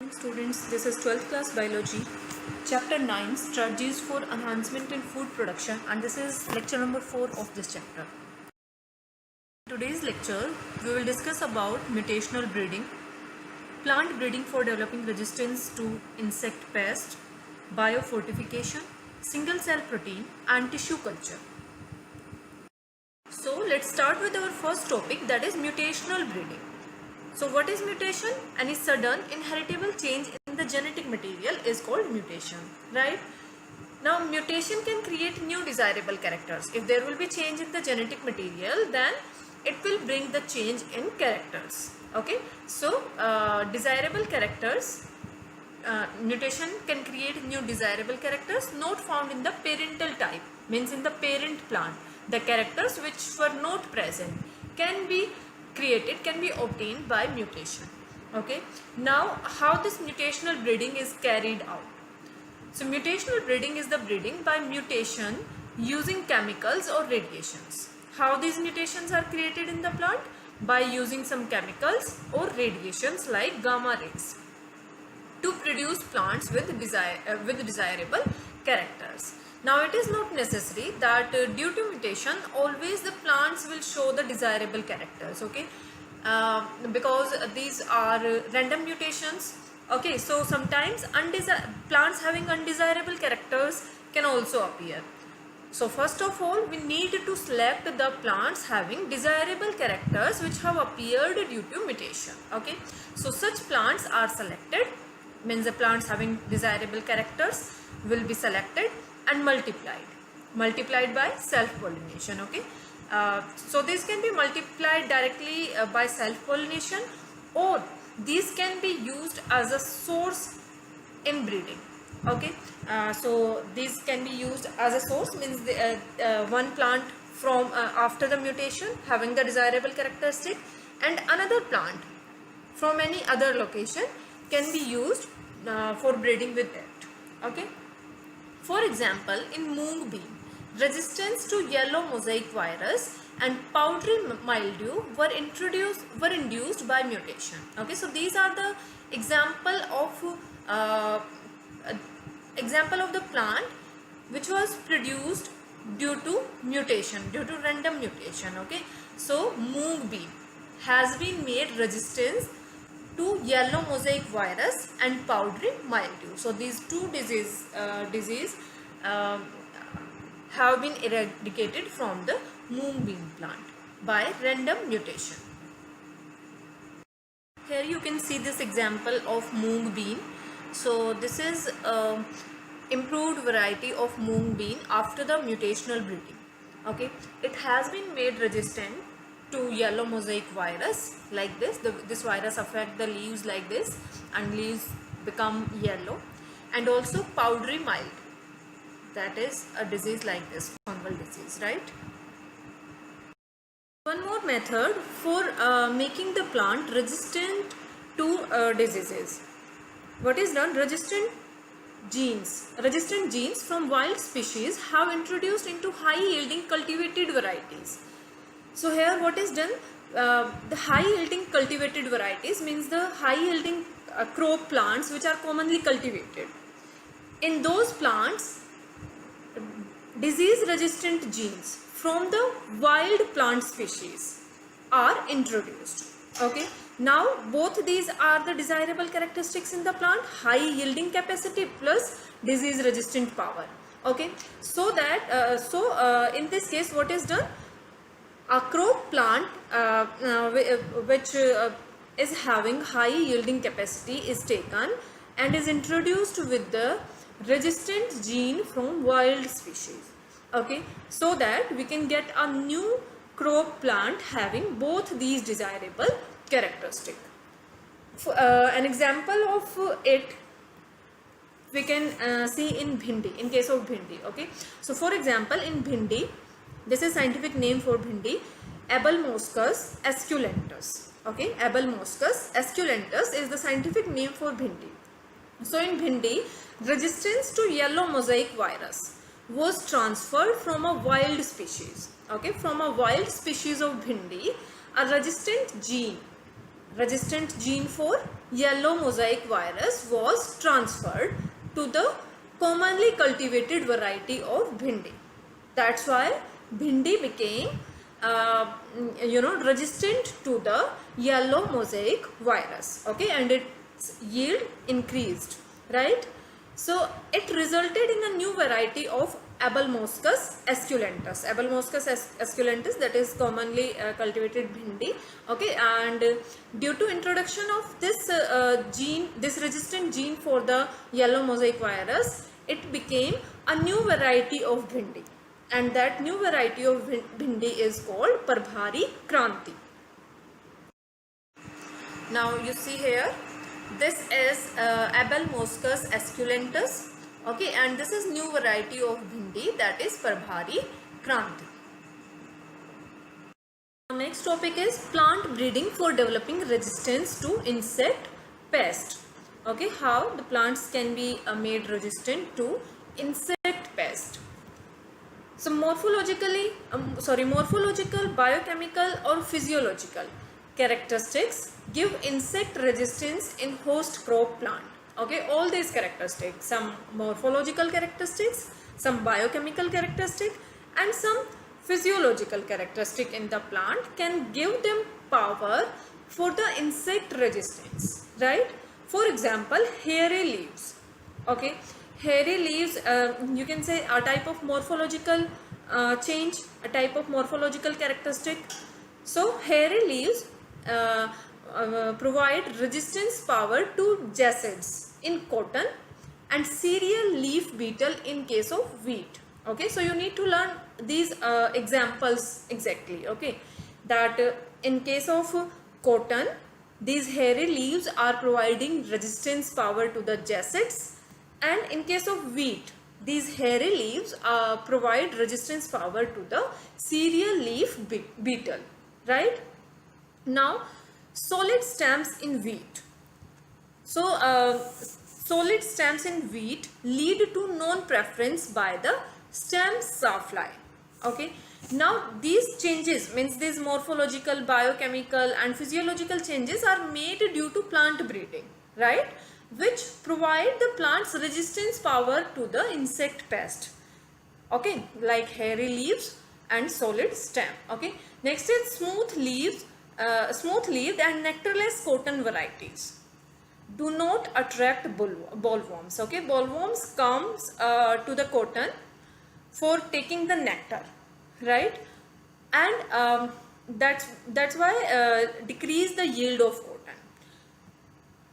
morning students, this is 12th class biology, chapter 9, strategies for enhancement in food production, and this is lecture number 4 of this chapter. In today's lecture, we will discuss about mutational breeding, plant breeding for developing resistance to insect pest, biofortification, single cell protein and tissue culture. So let's start with our first topic, that is mutational breeding. So what is mutation? Any sudden inheritable change in the genetic material is called mutation, right? Now mutation can create new desirable characters. If there will be change in the genetic material, then it will bring the change in characters. Okay, so desirable characters, mutation can create new desirable characters not found in the parental type, means in the parent plant. The characters which were not present can be created, can be obtained by mutation. Okay, now how this mutational breeding is carried out? So mutational breeding is the breeding by mutation using chemicals or radiations. How these mutations are created in the plant? By using some chemicals or radiations like gamma rays to produce plants with desirable characters. Now it is not necessary that due to mutation always the plants will show the desirable characters, okay, because these are random mutations. Okay, so sometimes plants having undesirable characters can also appear. So first of all, we need to select the plants having desirable characters which have appeared due to mutation. Okay, so such plants are selected, means the plants having desirable characters will be selected and multiplied by self-pollination. Okay, so these can be multiplied directly by self-pollination, or these can be used as a source in breeding. Okay, so these can be used as a source, means one plant from after the mutation having the desirable characteristic and another plant from any other location can be used for breeding with that. Okay, for example, in mung bean, resistance to yellow mosaic virus and powdery mildew were induced by mutation. Okay, so these are the example of the plant which was produced due to mutation, due to random mutation. Okay, so mung bean has been made resistance to yellow mosaic virus and powdery mildew. So these two disease have been eradicated from the mung bean plant by random mutation. Here you can see this example of mung bean. So this is improved variety of mung bean after the mutational breeding. Okay, it has been made resistant to yellow mosaic virus like this. This virus affect the leaves like this and leaves become yellow, and also powdery mild, that is a disease like this, fungal disease, right? One more method for making the plant resistant to diseases. What is done? Resistant genes from wild species have introduced into high yielding cultivated varieties. So here what is done? The high yielding cultivated varieties means the high yielding crop plants which are commonly cultivated. In those plants, disease resistant genes from the wild plant species are introduced. Okay, now both these are the desirable characteristics in the plant, high yielding capacity plus disease resistant power. Okay, so that in this case what is done? A crop plant which is having high yielding capacity is taken and is introduced with the resistant gene from wild species. Okay, so that we can get a new crop plant having both these desirable characteristics. An example of it we can see in bhindi, in case of bhindi. Okay, so for example in bhindi, this is scientific name for bhindi, Abelmoschus esculentus. Okay, Abelmoschus esculentus is the scientific name for bhindi. So in bhindi, resistance to yellow mosaic virus was transferred from a wild species. Okay, from a wild species of bhindi, a resistant gene for yellow mosaic virus was transferred to the commonly cultivated variety of bhindi. That's why bhindi became resistant to the yellow mosaic virus. Okay, and its yield increased, right? So it resulted in a new variety of Abelmoschus esculentus. Abelmoschus esculentus, that is commonly cultivated bhindi. Okay, and due to introduction of this gene, this resistant gene for the yellow mosaic virus, it became a new variety of bhindi, and that new variety of bhindi is called Prabhari Kranti. Now you see here, this is Abelmoschus esculentus. Okay, and this is new variety of bhindi, that is Prabhari Kranti. Next topic is plant breeding for developing resistance to insect pest. Okay, how the plants can be made resistant to insect pest. So morphological, biochemical or physiological characteristics give insect resistance in host crop plant. Okay, all these characteristics, some morphological characteristics, some biochemical characteristic, and some physiological characteristic in the plant can give them power for the insect resistance, right? For example, hairy leaves. Okay, hairy leaves, you can say a type of morphological change, a type of morphological characteristic. So hairy leaves provide resistance power to jacids in cotton and cereal leaf beetle in case of wheat. Okay, so you need to learn these examples exactly. Okay, that in case of cotton, these hairy leaves are providing resistance power to the jacids, and in case of wheat, these hairy leaves provide resistance power to the cereal leaf beetle, right? Now, solid stems in wheat. So, solid stems in wheat lead to non-preference by the stem sawfly. Okay. Now, these changes, means these morphological, biochemical and physiological changes are made due to plant breeding, right? Which provide the plant's resistance power to the insect pest. Okay, like hairy leaves and solid stem. Okay. Next is smooth leaves, smooth-leaved and nectarless cotton varieties do not attract bollworms. Okay, bollworms comes to the cotton for taking the nectar, right? And that's why decrease the yield of cotton.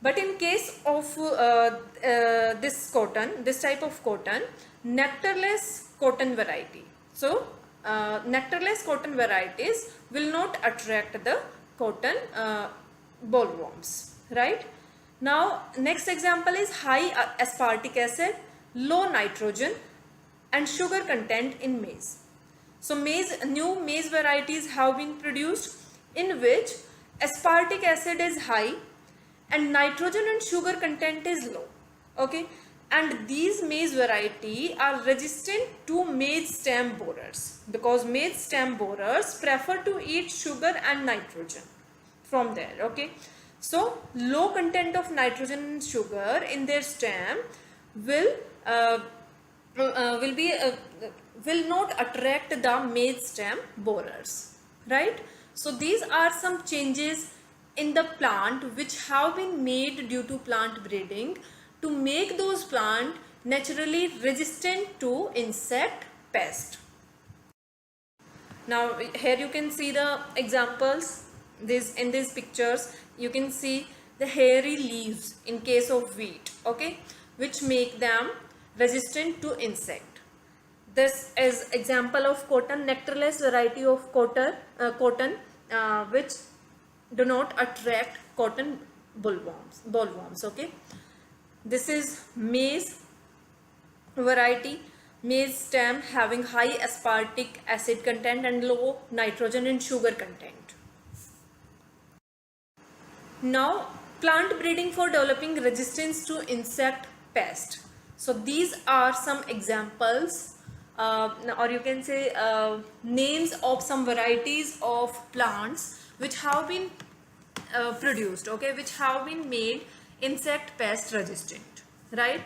But in case of this type of cotton, nectarless cotton variety. So nectarless cotton varieties will not attract the cotton bollworms, right? Now, next example is high aspartic acid, low nitrogen and sugar content in maize. So new maize varieties have been produced in which aspartic acid is high and nitrogen and sugar content is low. Okay, and these maize variety are resistant to maize stem borers, because maize stem borers prefer to eat sugar and nitrogen from there. Okay, so low content of nitrogen and sugar in their stem will not attract the maize stem borers, right? So these are some changes in the plant which have been made due to plant breeding to make those plants naturally resistant to insect pest. Now here you can see the examples. In these pictures you can see the hairy leaves in case of wheat, okay, which make them resistant to insect. This is example of cotton, nectarless variety of cotton which do not attract cotton bollworms. Okay, this is maize variety, maize stem having high aspartic acid content and low nitrogen and sugar content. Now, plant breeding for developing resistance to insect pest. So these are some examples or you can say names of some varieties of plants which have been produced, okay, which have been made insect pest resistant, right?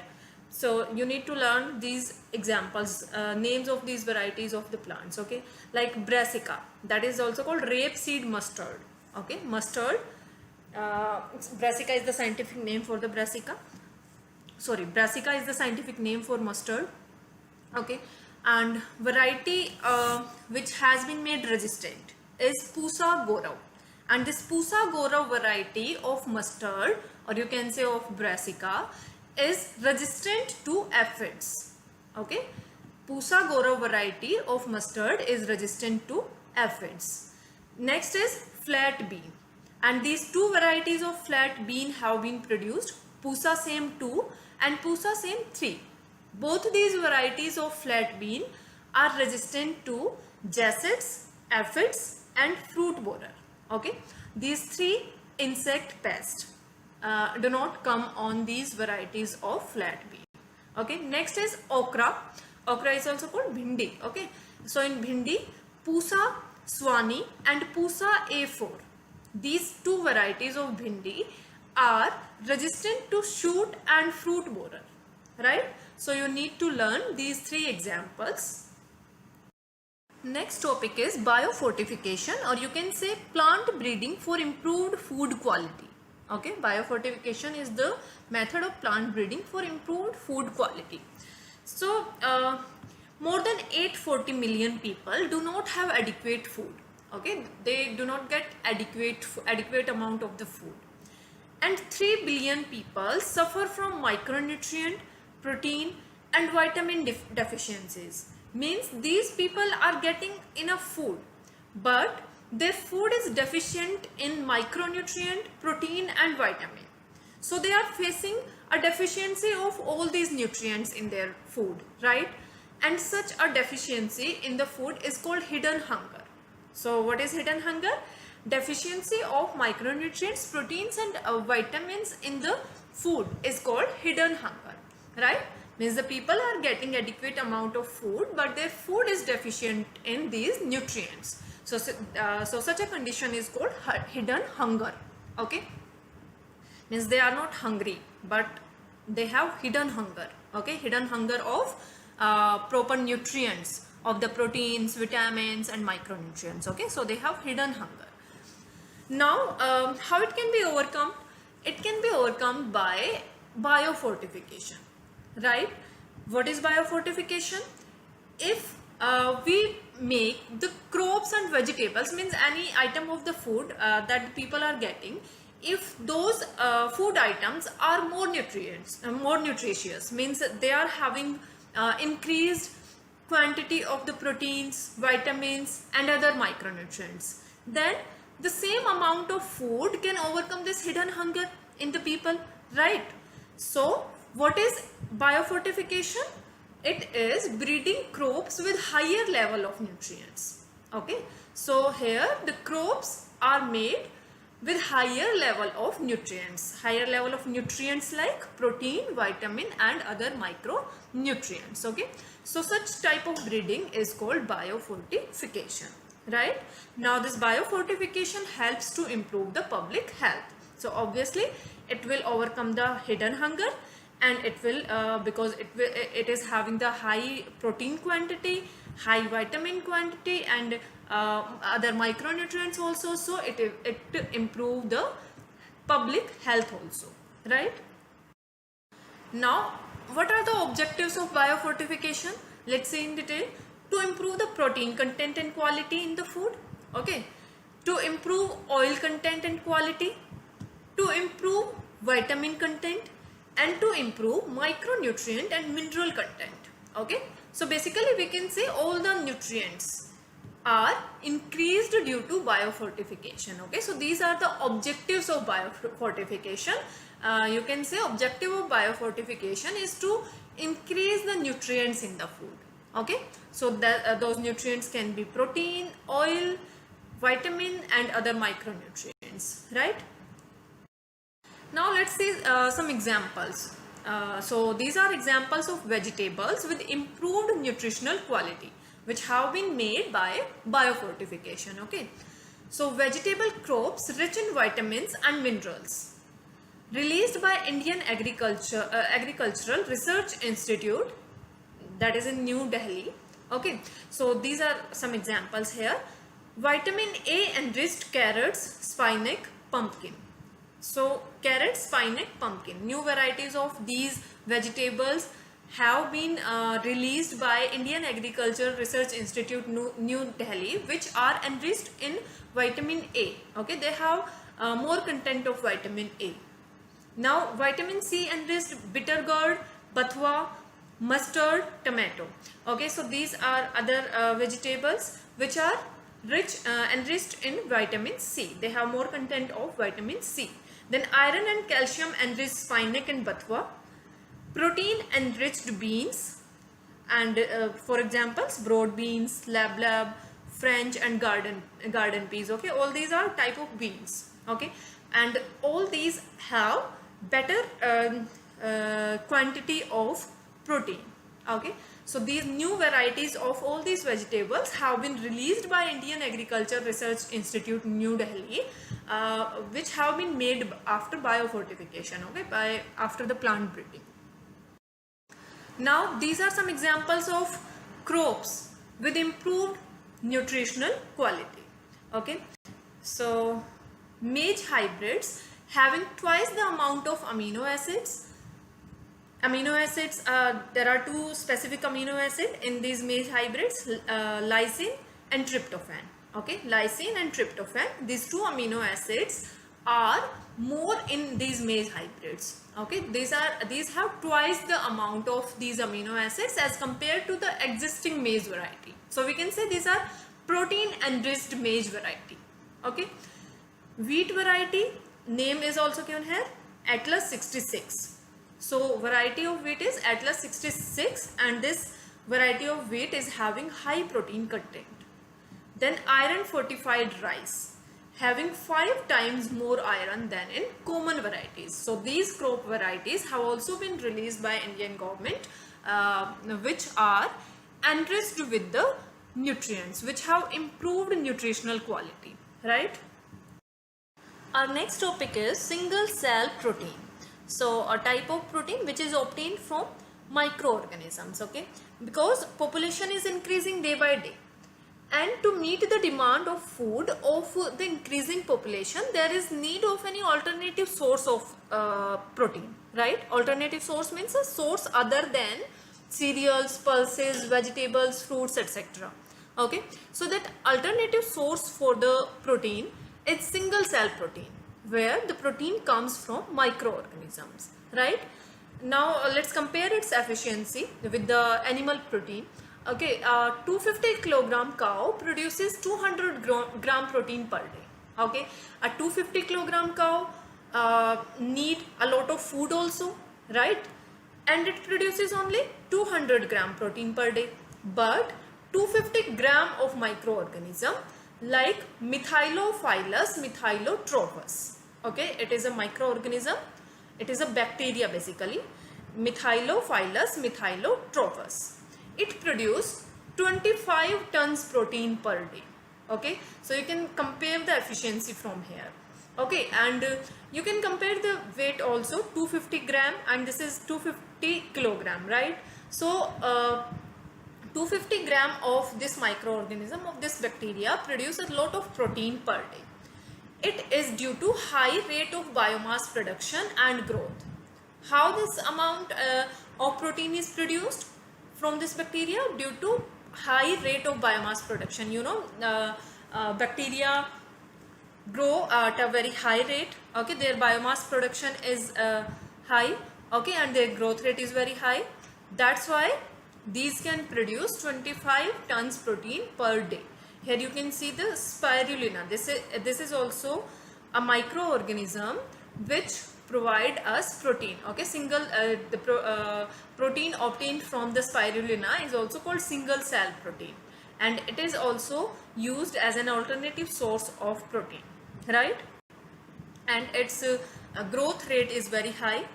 So you need to learn these examples, names of these varieties of the plants, okay, like brassica, that is also called rapeseed mustard, okay, mustard. Brassica is the scientific name for the brassica. Sorry, brassica is the scientific name for mustard, okay. And variety which has been made resistant is Pusa Gaurav, and this Pusa Gaurav variety of mustard, or you can say of brassica, is resistant to aphids, okay. Pusa Gaurav variety of mustard is resistant to aphids. Next is flat bean, and these two varieties of flat bean have been produced, Pusa Same 2 and Pusa Same 3. Both these varieties of flat bean are resistant to jassids, aphids and fruit borer, okay. These three insect pests do not come on these varieties of flat bean, okay. Next is okra. Okra is also called bhindi, okay. So in bhindi, Pusa Swani and Pusa A4, these two varieties of bhindi are resistant to shoot and fruit borer, right? So you need to learn these three examples. Next topic is biofortification, or you can say plant breeding for improved food quality, okay. Biofortification is the method of plant breeding for improved food quality. So more than 840 million people do not have adequate food, okay. They do not get adequate amount of the food, and 3 billion people suffer from micronutrient, protein and vitamin deficiencies. Means these people are getting enough food, but their food is deficient in micronutrient, protein and vitamin. So they are facing a deficiency of all these nutrients in their food, right? And such a deficiency in the food is called hidden hunger. So what is hidden hunger? Deficiency of micronutrients, proteins and vitamins in the food is called hidden hunger, right? Means the people are getting adequate amount of food, but their food is deficient in these nutrients. So such a condition is called hidden hunger, okay. Means they are not hungry, but they have hidden hunger, okay. Hidden hunger of proper nutrients of the proteins, vitamins and micronutrients, okay. So they have hidden hunger. Now how it can be overcome? It can be overcome by biofortification, right? What is biofortification? If we make the crops and vegetables, means any item of the food that people are getting, if those food items are more nutritious, means they are having increased quantity of the proteins, vitamins and other micronutrients, then the same amount of food can overcome this hidden hunger in the people, right? So what is biofortification? It is breeding crops with higher level of nutrients, okay. So here the crops are made with higher level of nutrients like protein, vitamin and other micronutrients, okay. So such type of breeding is called biofortification, right? Now this biofortification helps to improve the public health. So obviously it will overcome the hidden hunger, and it will because it is having the high protein quantity, high vitamin quantity and other micronutrients also, so it improve the public health also, right? Now what are the objectives of biofortification? Let's see in detail. To improve the protein content and quality in the food, okay. To improve oil content and quality, to improve vitamin content and to improve micronutrient and mineral content, okay. So basically we can say all the nutrients are increased due to biofortification, okay. So these are the objectives of biofortification. You can say objective of biofortification is to increase the nutrients in the food, okay. So that those nutrients can be protein, oil, vitamin and other micronutrients, right? Now let's see some examples. So these are examples of vegetables with improved nutritional quality which have been made by biofortification, okay. So vegetable crops rich in vitamins and minerals, released by Indian Agricultural Research Institute, that is in New Delhi. Okay, so these are some examples here. Vitamin A enriched carrots, spinach, pumpkin. So carrot, spinach, pumpkin, new varieties of these vegetables have been released by Indian Agricultural Research Institute, New Delhi, which are enriched in vitamin A. Okay, they have more content of vitamin A. Now vitamin C enriched bitter gourd, bathua, mustard, tomato. Okay, so these are other vegetables which are enriched in vitamin C. They have more content of vitamin C. Then iron and calcium enriched spinach and bathua, protein enriched beans, and for examples broad beans, lab, French, and garden peas. Okay, all these are type of beans. Okay, and all these have better quantity of protein. Okay, so these new varieties of all these vegetables have been released by Indian Agriculture Research Institute, New Delhi, which have been made after biofortification. Okay, after the plant breeding. Now these are some examples of crops with improved nutritional quality. Okay, so maize hybrids having twice the amount of amino acids. There are two specific amino acids in these maize hybrids, lysine and tryptophan. Okay, lysine and tryptophan, these two amino acids are more in these maize hybrids. Okay, these have twice the amount of these amino acids as compared to the existing maize variety. So we can say these are protein enriched maize variety. Okay, wheat variety name is also given here, Atlas 66. So variety of wheat is Atlas 66, and this variety of wheat is having high protein content. Then iron fortified rice, having 5 times more iron than in common varieties. So these crop varieties have also been released by Indian government, which are enriched with the nutrients, which have improved nutritional quality, right? Our next topic is single cell protein. So a type of protein which is obtained from microorganisms. Okay, because population is increasing day by day, and to meet the demand of food of the increasing population, there is need of any alternative source of protein, right? Alternative source means a source other than cereals, pulses, vegetables, fruits, etc. Okay, so that alternative source for the protein is single cell protein, where the protein comes from microorganisms, right? Now let's compare its efficiency with the animal protein. Okay, 250 kilogram cow produces 200 gram protein per day. Okay, a 250 kilogram cow need a lot of food also, right? And it produces only 200 gram protein per day. But 250 gram of microorganism like Methylophilus methylotrophus. Okay, it is a microorganism. It is a bacteria basically. Methylophilus methylotrophus. It produces 25 tons protein per day. Okay, so you can compare the efficiency from here. Okay, and you can compare the weight also, 250 gram and this is 250 kilogram, right? So 250 gram of this microorganism, of this bacteria, produces a lot of protein per day. It is due to high rate of biomass production and growth. How this amount of protein is produced from this bacteria? Due to high rate of biomass production. You know, bacteria grow at a very high rate. Okay, their biomass production is high. Okay, and their growth rate is very high. That's why these can produce 25 tons protein per day. Here you can see the spirulina. This is also a microorganism which provide us protein. Okay, protein obtained from the spirulina is also called single cell protein, and it is also used as an alternative source of protein, right? And its growth rate is very high.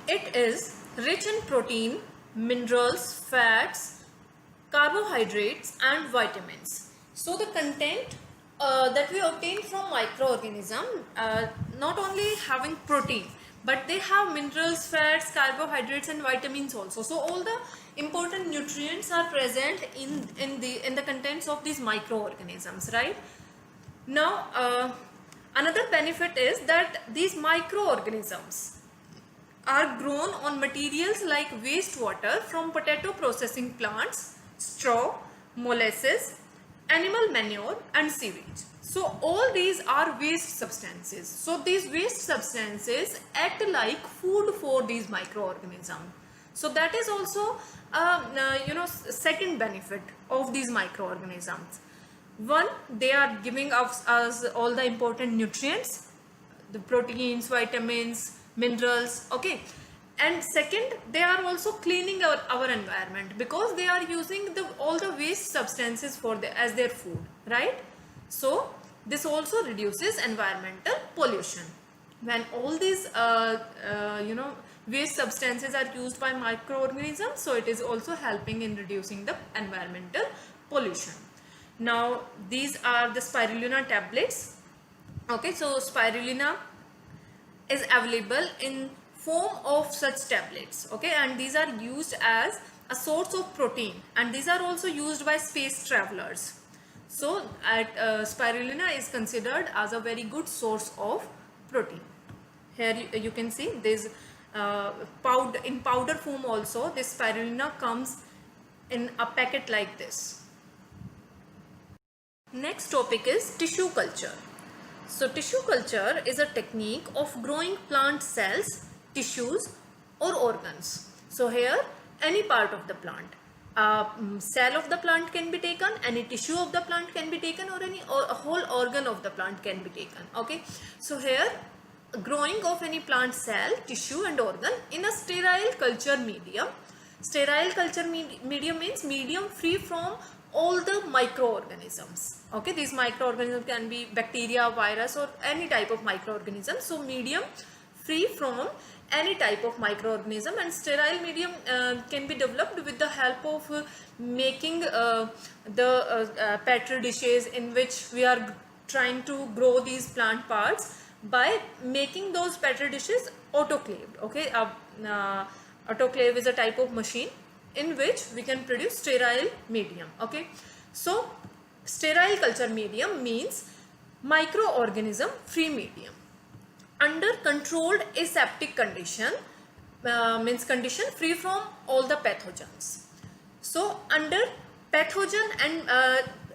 It is rich in protein, minerals, fats, carbohydrates and vitamins. So the content that we obtain from microorganism not only having protein, but they have minerals, fats, carbohydrates and vitamins also. So all the important nutrients are present in the contents of these microorganisms, right? Now another benefit is that these microorganisms are grown on materials like wastewater from potato processing plants, straw, molasses, animal manure and sewage. So all these are waste substances. So these waste substances act like food for these microorganisms. So that is also second benefit of these microorganisms. One, they are giving us all the important nutrients, the proteins, vitamins, minerals, okay. And second, they are also cleaning our environment, because they are using all the waste substances as their food, right? So this also reduces environmental pollution. When all these waste substances are used by microorganisms, so it is also helping in reducing the environmental pollution. Now these are the spirulina tablets. Okay, so spirulina is available in form of such tablets, okay, and these are used as a source of protein, and these are also used by space travelers. So spirulina is considered as a very good source of protein. Here you can see this in powder form also. This spirulina comes in a packet like this. Next topic is tissue culture. So tissue culture is a technique of growing plant cells, tissues or organs. So here any part of the plant, cell of the plant can be taken, any tissue of the plant can be taken, or a whole organ of the plant can be taken, okay. So here growing of any plant cell, tissue and organ in a sterile culture medium. Sterile culture medium means medium free from all the microorganisms, okay. These microorganisms can be bacteria, virus or any type of microorganism. So medium free from any type of microorganism, and sterile medium can be developed with the help of making the petri dishes in which we are trying to grow these plant parts, by making those petri dishes autoclaved, okay. Autoclave is a type of machine in which we can produce sterile medium, okay. So sterile culture medium means microorganism free medium under controlled aseptic condition, means condition free from all the pathogens. So under pathogen and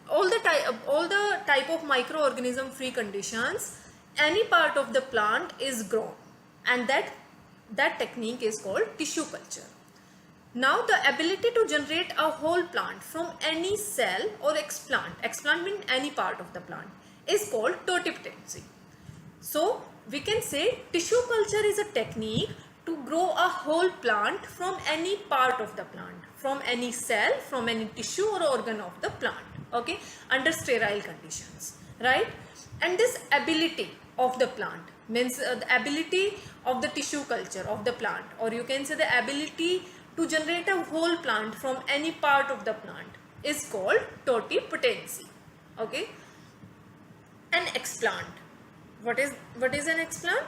all the type of microorganism free conditions, any part of the plant is grown, and that technique is called tissue culture. Now the ability to generate a whole plant from any cell or explant means any part of the plant, is called totipotency. So we can say tissue culture is a technique to grow a whole plant from any part of the plant, from any cell, from any tissue or organ of the plant, okay, under sterile conditions, right? And this ability of the plant means the ability of the tissue culture of the plant, or you can say the ability to generate a whole plant from any part of the plant, is called totipotency, okay. An explant, what is an explant?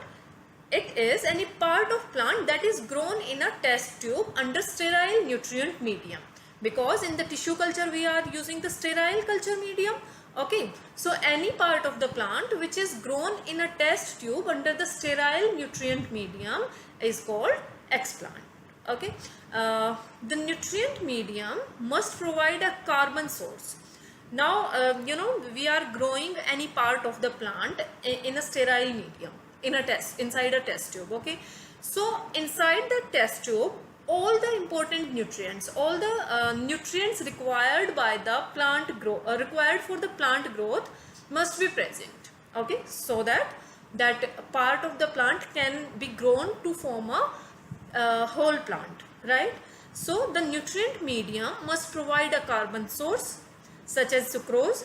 It is any part of plant that is grown in a test tube under sterile nutrient medium, because in the tissue culture we are using the sterile culture medium, okay. So any part of the plant which is grown in a test tube under the sterile nutrient medium is called explant, okay. The nutrient medium must provide a carbon source. Now we are growing any part of the plant in a sterile medium, inside a test tube, okay. So inside the test tube, all the important nutrients, all the nutrients required by the plant required for the plant growth must be present, okay, so that part of the plant can be grown to form a whole plant, right? So the nutrient medium must provide a carbon source such as sucrose,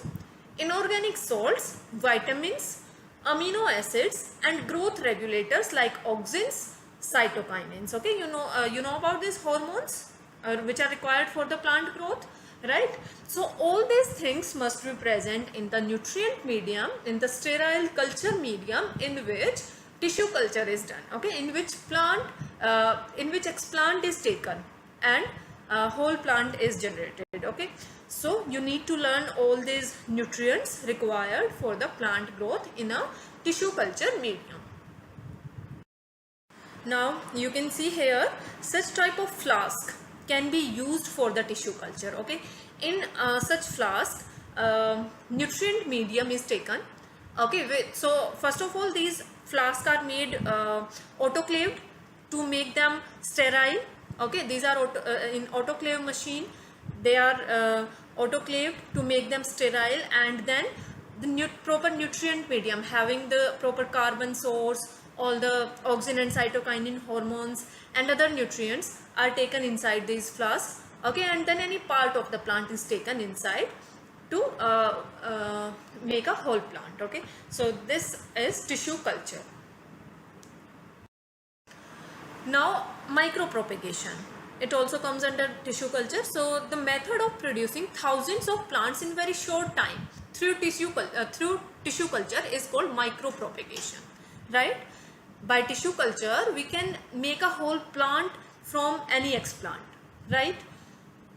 inorganic salts, vitamins, amino acids and growth regulators like auxins, cytokinins, okay. You know about these hormones which are required for the plant growth, right? So all these things must be present in the nutrient medium, in the sterile culture medium in which tissue culture is done, okay, in which explant is taken and whole plant is generated, okay. So you need to learn all these nutrients required for the plant growth in a tissue culture medium. Now you can see here such type of flask can be used for the tissue culture, okay. In such flask nutrient medium is taken, okay. So first of all, these flasks are made autoclaved to make them sterile, okay. These are in autoclave machine, they are autoclaved to make them sterile, and then the proper nutrient medium having the proper carbon source, all the auxin and cytokinin hormones and other nutrients are taken inside these flasks, okay. And then any part of the plant is taken inside to make a whole plant, okay. So this is tissue culture. Now micropropagation, it also comes under tissue culture. So the method of producing thousands of plants in very short time through tissue culture is called micropropagation, right? By tissue culture we can make a whole plant from any explant, right?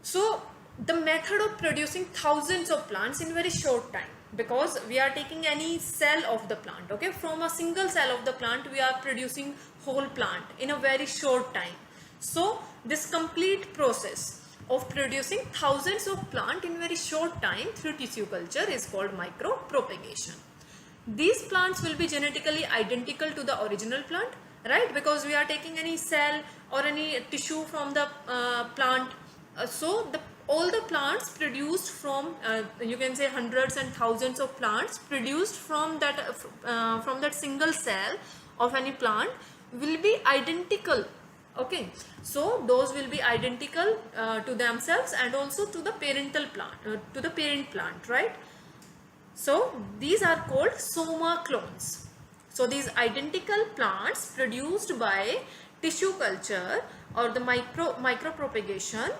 So the method of producing thousands of plants in very short time, because we are taking any cell of the plant, okay, from a single cell of the plant we are producing whole plant in a very short time. So this complete process of producing thousands of plant in very short time through tissue culture is called micropropagation. These plants will be genetically identical to the original plant, right? Because we are taking any cell or any tissue from the plant. So all the plants produced from, you can say hundreds and thousands of plants produced from that single cell of any plant will be identical, okay. So those will be identical to themselves and also to the parental plant, to the parent plant, right? So these are called soma clones. So these identical plants produced by tissue culture or the micropropagation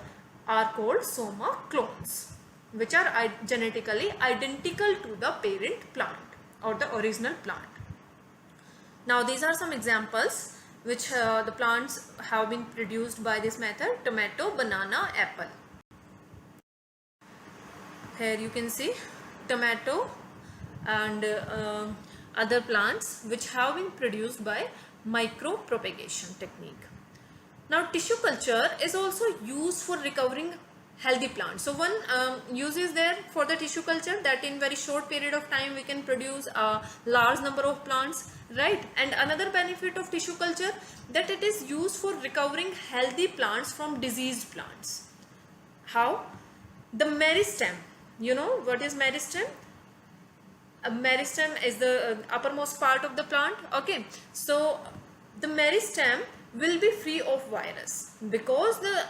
are called soma clones, which are genetically identical to the parent plant or the original plant. Now these are some examples which the plants have been produced by this method: tomato, banana, apple. Here you can see tomato and other plants which have been produced by micropropagation technique. Now tissue culture is also used for recovering healthy plants. So one use is there for the tissue culture, that in very short period of time we can produce a large number of plants, right? And another benefit of tissue culture, that it is used for recovering healthy plants from diseased plants. How? The meristem, you know what is meristem? A meristem is the uppermost part of the plant, okay. So the meristem will be free of virus because the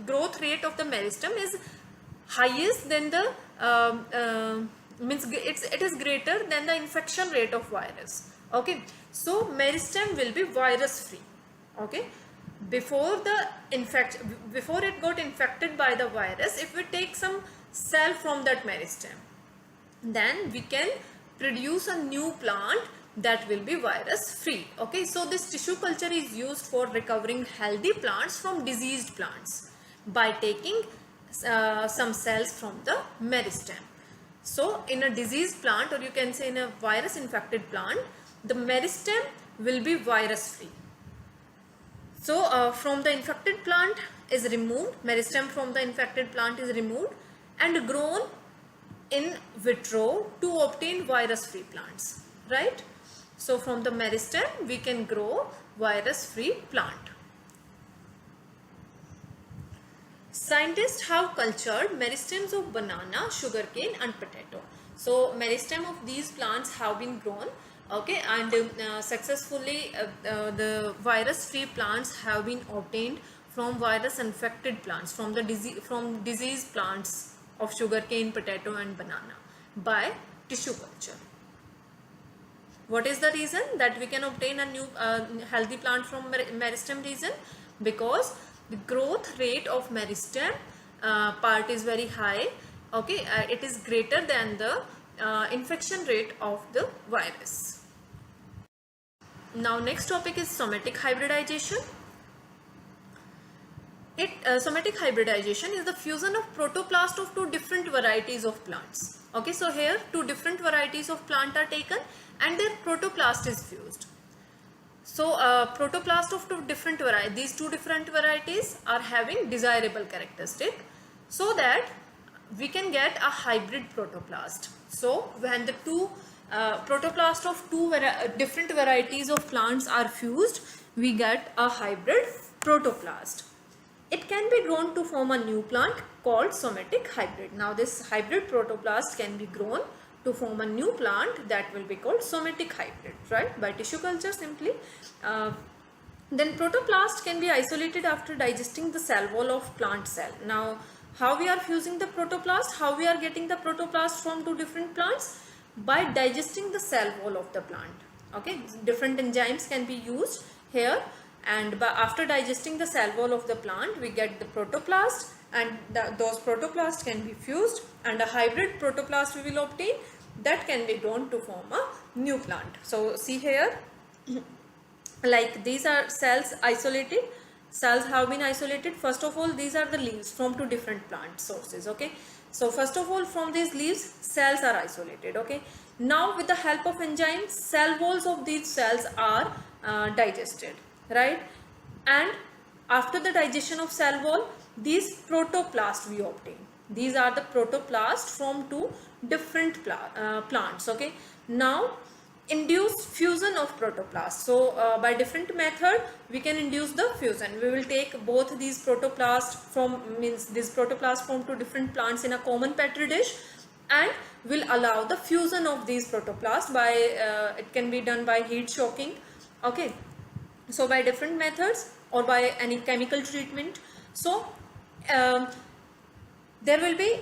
growth rate of the meristem is highest than the means it is greater than the infection rate of virus, okay. So meristem will be virus free, okay. Before it got infected by the virus, if we take some cell from that meristem, then we can produce a new plant that will be virus free, okay. So this tissue culture is used for recovering healthy plants from diseased plants by taking some cells from the meristem. So in a diseased plant, or you can say in a virus infected plant, the meristem will be virus free. So from the infected plant is removed, meristem from the infected plant is removed and grown in vitro to obtain virus free plants, right? So from the meristem we can grow virus free plant. Scientists have cultured meristems of banana, sugarcane and potato. So meristem of these plants have been grown, okay, and successfully the virus free plants have been obtained from virus infected plants, from the disease plants of sugarcane, potato and banana by tissue culture. What is the reason that we can obtain a new healthy plant from meristem region? Because the growth rate of meristem part is very high. Okay, it is greater than the infection rate of the virus. Now next topic is somatic hybridization. Somatic hybridization is the fusion of protoplast of two different varieties of plants. Okay, so here two different varieties of plant are taken and their protoplast is fused. So protoplast of these two different varieties are having desirable characteristic, so that we can get a hybrid protoplast. So when the two protoplast of two different varieties of plants are fused, we get a hybrid protoplast. It can be grown to form a new plant called somatic hybrid. Now this hybrid protoplast can be grown to form a new plant that will be called somatic hybrid, right, by tissue culture simply. Then protoplast can be isolated after digesting the cell wall of plant cell. Now how we are fusing the protoplast, how we are getting the protoplast from two different plants? By digesting the cell wall of the plant. Okay, different enzymes can be used here, and after digesting the cell wall of the plant we get the protoplast, and those protoplasts can be fused, and a hybrid protoplast we will obtain that can be grown to form a new plant. So see here, like these are cells isolated. Cells have been isolated. First of all, these are the leaves from two different plant sources. Okay, so first of all, from these leaves cells are isolated. Okay, now with the help of enzymes, cell walls of these cells are digested, right, and after the digestion of cell wall, these protoplasts we obtain. These are the protoplasts from two different plants. Okay, now induce fusion of protoplasts. So by different method we can induce the fusion. We will take both these protoplasts from two different plants in a common petri dish, and will allow the fusion of these protoplasts by it can be done by heat shocking. Okay, so by different methods or by any chemical treatment. So there will be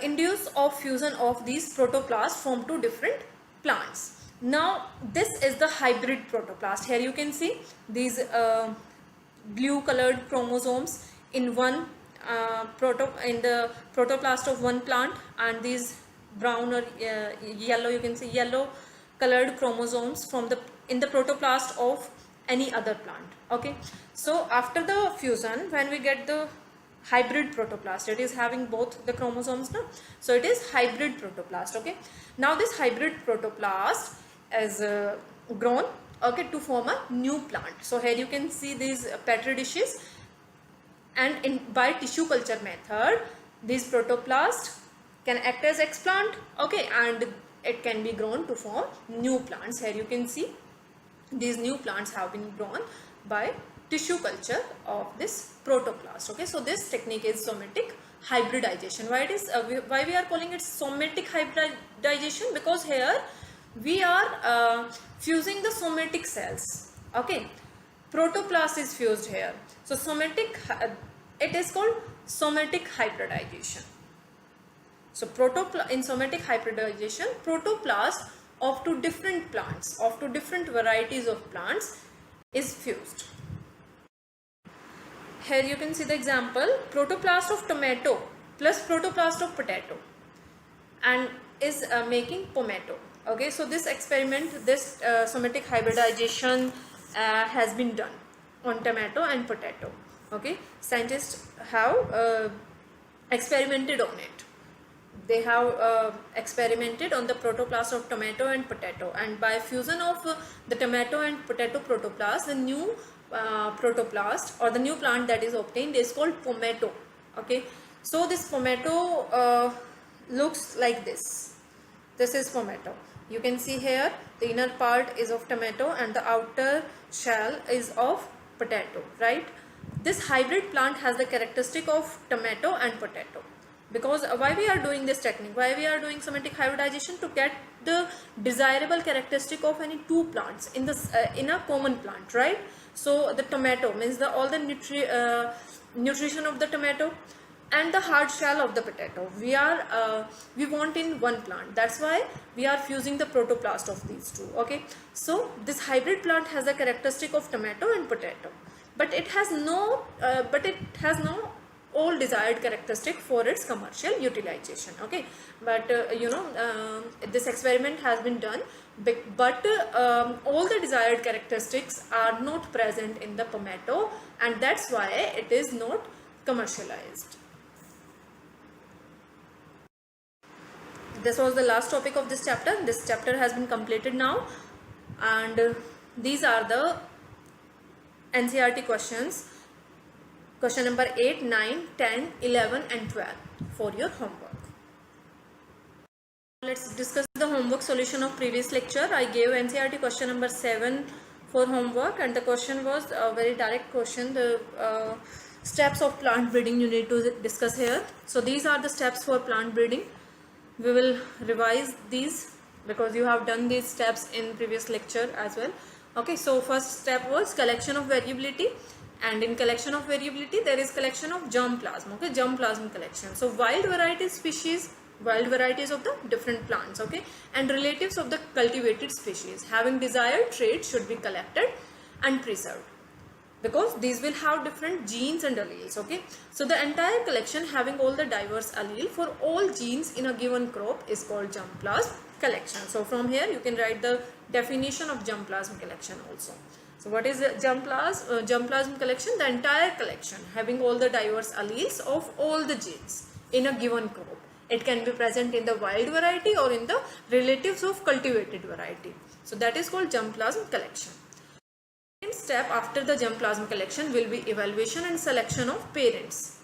induce of fusion of these protoplasts from two different plants. Now this is the hybrid protoplast. Here you can see these blue colored chromosomes in one in the protoplast of one plant, and these brown or yellow, you can see yellow colored chromosomes from in the protoplast of any other plant. Okay, so after the fusion, when we get the hybrid protoplast, it is having both the chromosomes now, so it is hybrid protoplast. Okay, now this hybrid protoplast is grown, okay, to form a new plant. So here you can see these petri dishes, and by tissue culture method these protoplasts can act as explant. Okay, and it can be grown to form new plants. Here you can see these new plants have been grown by tissue culture of this protoplast. Okay, so this technique is somatic hybridization. Why we are calling it somatic hybridization? Because here we are fusing the somatic cells. Okay, protoplast is fused here, so it is called somatic hybridization. So in somatic hybridization, protoplast of two different plants, of two different varieties of plants is fused. Here you can see the example, protoplast of tomato plus protoplast of potato, and is making pomato. Okay, so this experiment, this somatic hybridization has been done on tomato and potato. Okay, scientists have experimented on it. They have experimented on the protoplast of tomato and potato, and by fusion of the tomato and potato protoplast, the new protoplast or the new plant that is obtained is called pomato. Okay, so this pomato looks like this. This is pomato. You can see here the inner part is of tomato and the outer shell is of potato, right? This hybrid plant has the characteristic of tomato and potato. Because why we are doing this technique, why we are doing somatic hybridization? To get the desirable characteristic of any two plants in this in a common plant, right? So the tomato means all the nutrition of the tomato and the hard shell of the potato we want in one plant. That's why we are fusing the protoplast of these two. Okay, so this hybrid plant has the characteristic of tomato and potato, but it has no all desired characteristic for its commercial utilization. Okay, but this experiment has been done, but all the desired characteristics are not present in the palmetto, and that's why it is not commercialized. This was the last topic of this chapter. This chapter has been completed now, and these are the NCERT questions. Question number 8, 9, 10, 11 and 12 for your homework. Let's discuss the homework solution of previous lecture. I gave NCERT question number 7 for homework, and the question was a very direct question. The steps of plant breeding you need to discuss here. So these are the steps for plant breeding. We will revise these because you have done these steps in previous lecture as well. Okay, so first step was collection of variability, and in collection of variability there is collection of germplasm. Okay, germplasm collection. So wild variety species, wild varieties of the different plants, okay, and relatives of the cultivated species having desired traits should be collected and preserved, because these will have different genes and alleles. Okay, so the entire collection having all the diverse allele for all genes in a given crop is called germplasm collection. So from here you can write the definition of germplasm collection also. So what is the germplasm collection? The entire collection having all the diverse alleles of all the genes in a given crop. It can be present in the wild variety or in the relatives of cultivated variety. So that is called germplasm collection. Second step after the germplasm collection will be evaluation and selection of parents.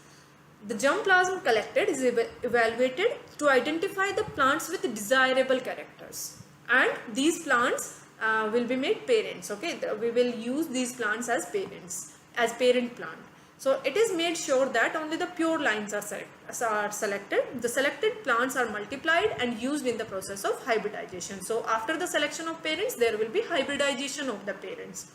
The germplasm collected is evaluated to identify the plants with desirable characters, and these plants will be made parents. Okay, we will use these plants as parents, as parent plant. So it is made sure that only the pure lines are selected. The selected plants are multiplied and used in the process of hybridization. So after the selection of parents, there will be hybridization of the parents.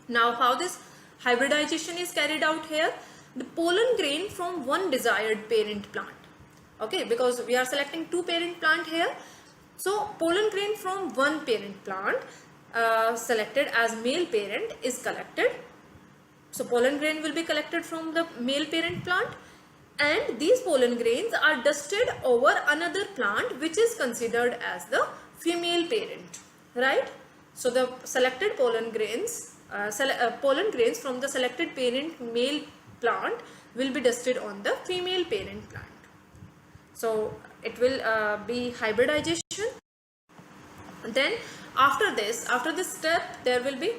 Now how this hybridization is carried out here? The pollen grain from one desired parent plant. Okay, because we are selecting two parent plant here. So pollen grain from one parent plant selected as male parent is collected. So pollen grain will be collected from the male parent plant, and these pollen grains are dusted over another plant which is considered as the female parent, right? So the selected pollen grains from the selected parent male plant will be dusted on the female parent plant. So it will be hybridization. Then after this step, there will be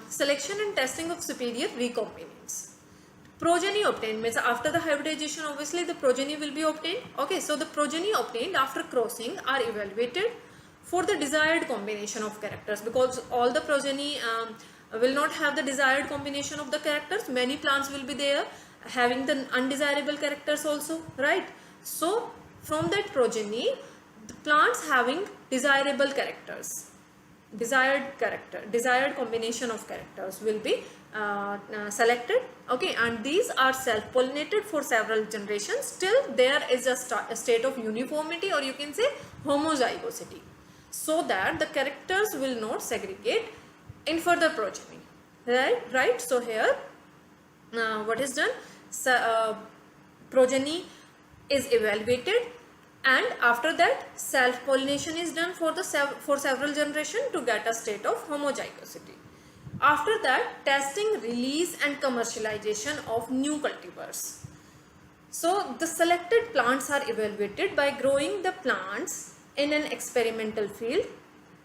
selection and testing of superior recombinants. Progeny obtained means after the hybridization, obviously the progeny will be obtained. Okay, so the progeny obtained after crossing are evaluated for the desired combination of characters, because all the progeny will not have the desired combination of the characters. Many plants will be there having the undesirable characters also, right? So from that progeny, the plants having desirable characters, desired combination of characters will be selected. Okay, and these are self-pollinated for several generations till there is a state of uniformity, or you can say homozygosity, so that the characters will not segregate in further progeny, right? So here what is done? Progeny is evaluated, and after that self-pollination is done for several generations to get a state of homozygosity. After that, testing, release and commercialization of new cultivars. So the selected plants are evaluated by growing the plants in an experimental field,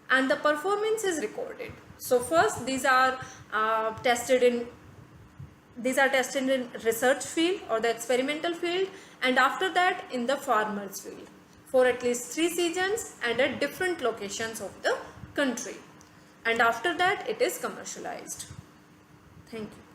and the performance is recorded. So first these are tested in research field or the experimental field, and after that in the farmers field for at least 3 seasons and at different locations of the country, and after that it is commercialized. Thank you.